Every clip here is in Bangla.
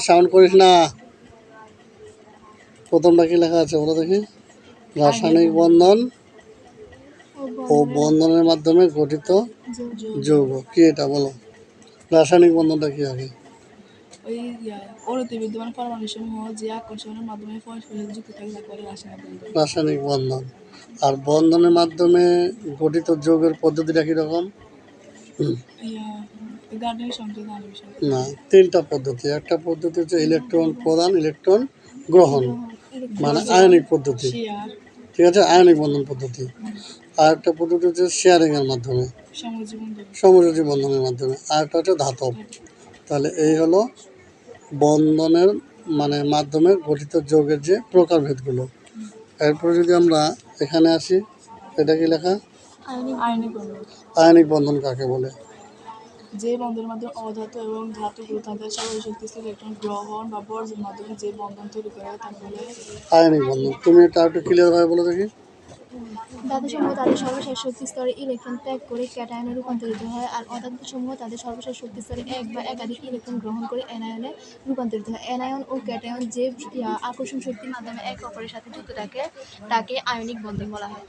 সাউন্ড করিস না। প্রথমটা কি লেখা আছে বলো দেখি? রাসায়নিক বন্ধন ও বন্ধনের মাধ্যমে গঠিত যৌগ। কি এটা বলো? রাসায়নিক বন্ধনটা কি আগে? ওই অণুতে বিদ্যমান পরমাণুসমূহ যে আকর্ষণের মাধ্যমে পরস্পরের সাথে যুক্ত থাকে তাকে বলে রাসায়নিক বন্ধন। রাসায়নিক বন্ধন। আর বন্ধনের মাধ্যমে গঠিত যৌগের পদ্ধতিটা কীরকম? গাঠনিক সংকেত আণবিক সংকেত। না, তিনটা পদ্ধতি। একটা পদ্ধতি হচ্ছে ইলেকট্রন প্রদান, ইলেকট্রন গ্রহণ, মানে আয়নিক পদ্ধতি। শেয়ার, ঠিক আছে, আয়নিক বন্ধন পদ্ধতি। আর একটা পদ্ধতি হচ্ছে শেয়ারিংয়ের মাধ্যমে, সমযোজী বন্ধন। সমযোজী বন্ধনের মাধ্যমে। আর একটা হচ্ছে ধাতব। তাহলে এই হলো বন্ধনের মানে মাধ্যমে গঠিত যৌগের যে প্রকারভেদগুলো। এরপরে যদি আমরা এখানে আসি, এটা কি লেখা? আয়নিক বন্ধন। আয়নিক বন্ধন কাকে বলে? যে বন্ধনের মাধ্যমে অধাতু এবং ধাতুগুলো তাদের সর্বশক্তিশালী ইলেকট্রন গ্রহণ বা বর্জনের মাধ্যমে যে বন্ধন তৈরি করে তাকে বলে আয়নিক বন্ধন। তুমি এটা একটু ক্লিয়ার ভাবে বলে দেখি। ধাতুসমূহ তাদের সর্বশেষ শক্তি স্তরে ইলেকট্রন ত্যাগ করে ক্যাটায়নে রূপান্তরিত হয়, আর অধাতুসমূহ তাদের সর্বশেষ শক্তি স্তরে এক বা একাধিক ইলেকট্রন গ্রহণ করে অ্যানায়নে রূপান্তরিত হয়। অ্যানায়ন ও ক্যাটায়ন যে আকর্ষণ শক্তির মাধ্যমে একে অপরের সাথে যুক্ত থাকে তাকে আয়নিক বন্ধন বলা হয়।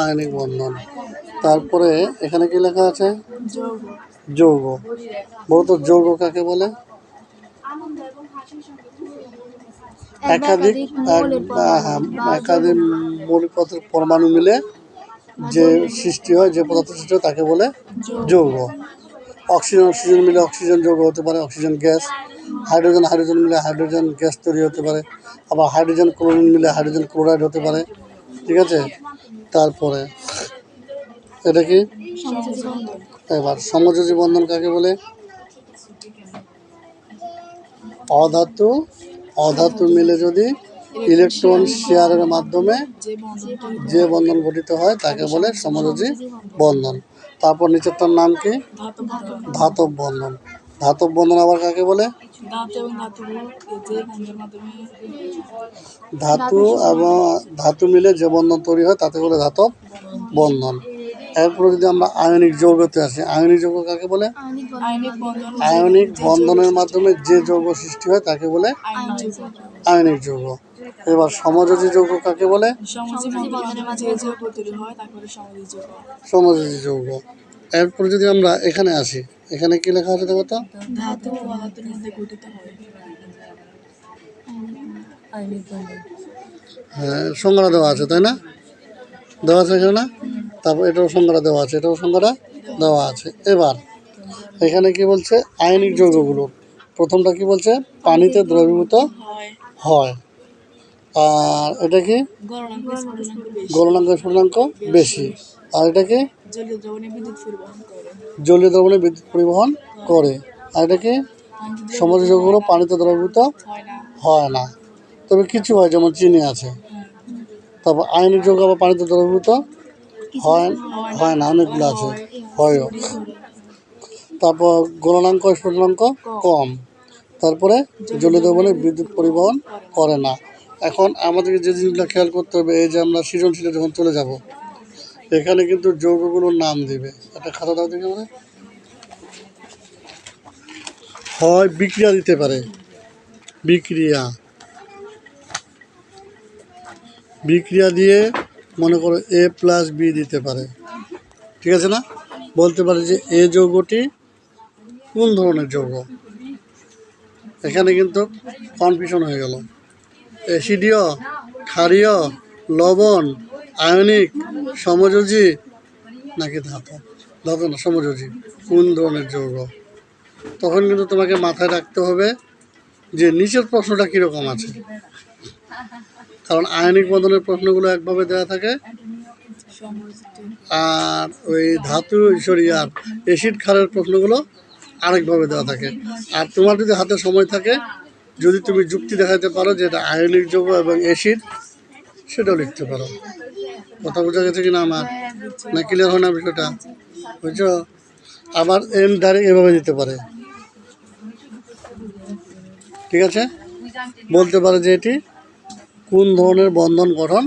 আয়নিক বন্ধন। তারপরে এখানে কি লেখা আছে? যৌগ। যৌগ। বলতো যৌগ কাকে বলে? একাধিক একাধিক মৌলিক পদার্থের পরমাণু মিলে যে সৃষ্টি হয়, যে পদার্থ সৃষ্টি হয় তাকে বলে যৌগ। অক্সিজেন অক্সিজেন মিলে অক্সিজেন যৌগ হতে পারে, অক্সিজেন গ্যাস। হাইড্রোজেন হাইড্রোজেন মিলে হাইড্রোজেন গ্যাস তৈরি হতে পারে। আবার হাইড্রোজেন ক্লোরিন মিলে হাইড্রোজেন ক্লোরাইড হতে পারে। ঠিক আছে। তারপরে এটা কি? এবার সমযোজী বন্ধন কাকে বলে? অধাতু অধাতু মিলে যদি ইলেকট্রন শেয়ারের মাধ্যমে যে বন্ধন গঠিত হয় তাকে বলে সমযোজী বন্ধন। তারপর নিচেরটার নাম কি? ধাতব বন্ধন। ধাতব বন্ধন আবার কাকে বলে? ধাতু এবং ধাতু মিলে যে বন্ধন তৈরি হয় তাকে বলে ধাতব বন্ধন। এরপরে যদি আমরা আয়নিক যৌগতে আসি, আয়নিক যৌগ কাকে বলে? আয়নিক বন্ধনের মাধ্যমে যে যৌগ সৃষ্টি হয় তাকে বলে আয়নিক যৌগ। এবার সমযোজী যৌগ কাকে বলে? সমযোজী যৌগ। এরপরে যদি আমরা এখানে আসি, এখানে কি লেখা আছে দেখো তো? ধাতু ও অধাতুর মধ্যে গঠিত হয় আয়নিক বন্ধন। হ্যাঁ, সংজ্ঞা দেওয়া আছে তাই না? দেওয়া আছে এখানে না? তারপর এটাও সংজ্ঞা দেওয়া আছে, এটাও সংজ্ঞা দেওয়া আছে। এবার এখানে কি বলছে? আয়নিক যৌগগুলো প্রথমটা কি বলছে? পানিতে দ্রবীভূত হয়। আর এটা কি? গলনাঙ্ক স্ফুটনাঙ্ক বেশি। আর এটা কি? জলীয় দ্রবণে বিদ্যুৎ পরিবহন করে। আর এটা কি? সমযোজী যৌগগুলো পানিতে দ্রবীভূত হয় না, তবে কিছু হয়, যেমন চিনি আছে। তারপর আয়নিক যৌগ আবার পানিতে দ্রবীভূত হয় না, অনেকগুলো আছে, হয়ও। তারপর গলনাঙ্ক স্ফুটনাঙ্ক কম। তারপরে জলীয় দ্রবণে বিদ্যুৎ পরিবহন করে না। এখন আমাদেরকে যে জিনিসগুলো খেয়াল করতে হবে, এই যে আমরা সৃজনশীলে যখন চলে যাব, এখানে কিন্তু যৌগগুলোর নাম দিবে। একটা খাতা দাও দেখে মানে হয় বিক্রিয়া দিতে পারে, বিক্রিয়া বিক্রিয়া দিয়ে মনে করো A+B দিতে পারে। ঠিক আছে না? বলতে পারে যে এ যৌগটি কোন ধরনের যৌগ। এখানে কিন্তু কনফিউশন হয়ে গেল। অ্যাসিডীয়, ক্ষারীয়, লবণ, আয়নিক, সমযোজী নাকি ধাতব? ধাতব না, সমযোজী কোন ধরনের যৌগ। তখন কিন্তু তোমাকে মাথায় রাখতে হবে যে নিচের প্রশ্নটা কীরকম আছে, কারণ আয়নিক বন্ধনের প্রশ্নগুলো একভাবে দেওয়া থাকে, আর ওই ধাতু আর অ্যাসিড ক্ষারের প্রশ্নগুলো আরেকভাবে দেওয়া থাকে। আর তোমার যদি হাতে সময় থাকে, যদি তুমি যুক্তি দেখাতে পারো যে এটা আয়নিক যৌগ এবং অ্যাসিড, সেটাও লিখতে পারো। কথা বোঝা গেছে কিনা আমার? না ক্লিয়ার হয় না বিষয়টা? বুঝছো? আবার এম ডাইরেক্ট এভাবে দিতে পারে। ঠিক আছে, বলতে পারে যে এটি কোন ধরনের বন্ধন গঠন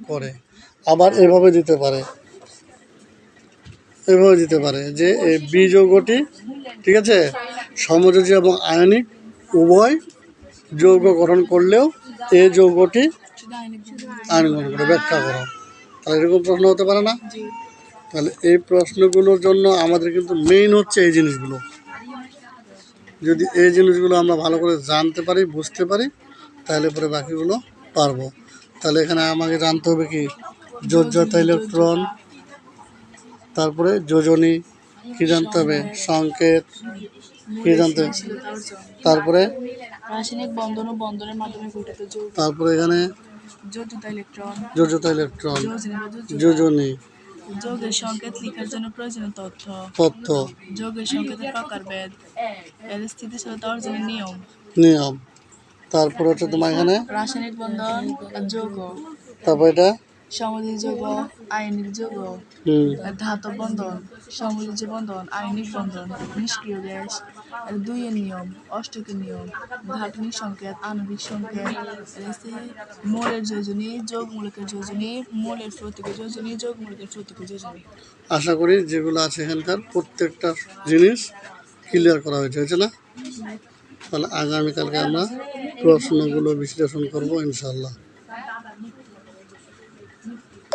করে। আবার এভাবে দিতে পারে, এভাবে দিতে পারে যে এই বি যৌগটি, ঠিক আছে, সমযোজী এবং আয়নিক উভয় যৌগ গঠন করলেও এই যৌগটি শুধু আইনিক আয়নিক গঠন করে ব্যাখ্যা করো। তাহলে এরকম প্রশ্ন হতে পারে না? জি। তাহলে এই প্রশ্নগুলোর জন্য আমাদের কিন্তু মেইন হচ্ছে এই জিনিসগুলো। যদি এই জিনিসগুলো আমরা ভালো করে জানতে পারি, বুঝতে পারি, তাহলে পরে বাকিগুলো পারবো। তাহলে এখানে আমাকে জানতে হবে কি যোজ্যতা ইলেকট্রন, তারপরে যোজনী কি জানতে হবে, সংকেত কি জানতে হবে, স্থিতিশীলতা অর্জন, তারপরে রাসায়নিক বন্ধন ও বন্ধনের মাধ্যমে গঠিত যৌগ, তারপরে এখানে যোজ্যতা ইলেকট্রন, যোজ্যতা ইলেকট্রন, যোজনী বা যোজ্যতা, যোজনী, যৌগের সংকেত লেখার জন্য প্রয়োজনীয় তথ্য, তথ্য, যৌগের সংকেতের প্রকারভেদ, এর স্থিতিশীলতা অর্জনের নিয়ম, নিয়ম, তারপর হচ্ছে তোমার এখানে রাসায়নিক বন্ধন আর যৌগ, তারপর এটা সমযোজী যৌগ, আয়নিক যৌগ, ধাতব বন্ধন, সমযোজী বন্ধন, আয়নিক বন্ধন, নিষ্ক্রিয় গ্যাস, এর দুইয়ের নিয়ম, অষ্টকের নিয়ম, ধাত্বিক সংকেত, আণবিক সংকেত, মৌলের যোজনী, যৌগমূলকের যোজনী, মৌলের প্রতীক যোজনী, যৌগমূলকের প্রতীক যোজনী। আশা করি যেগুলো আছে এখানকার প্রত্যেকটা জিনিস ক্লিয়ার করা হয়েছে না? তাহলে আগামীকালকে আমরা প্রশ্নগুলো বিশ্লেষণ করব ইনশাল্লাহ।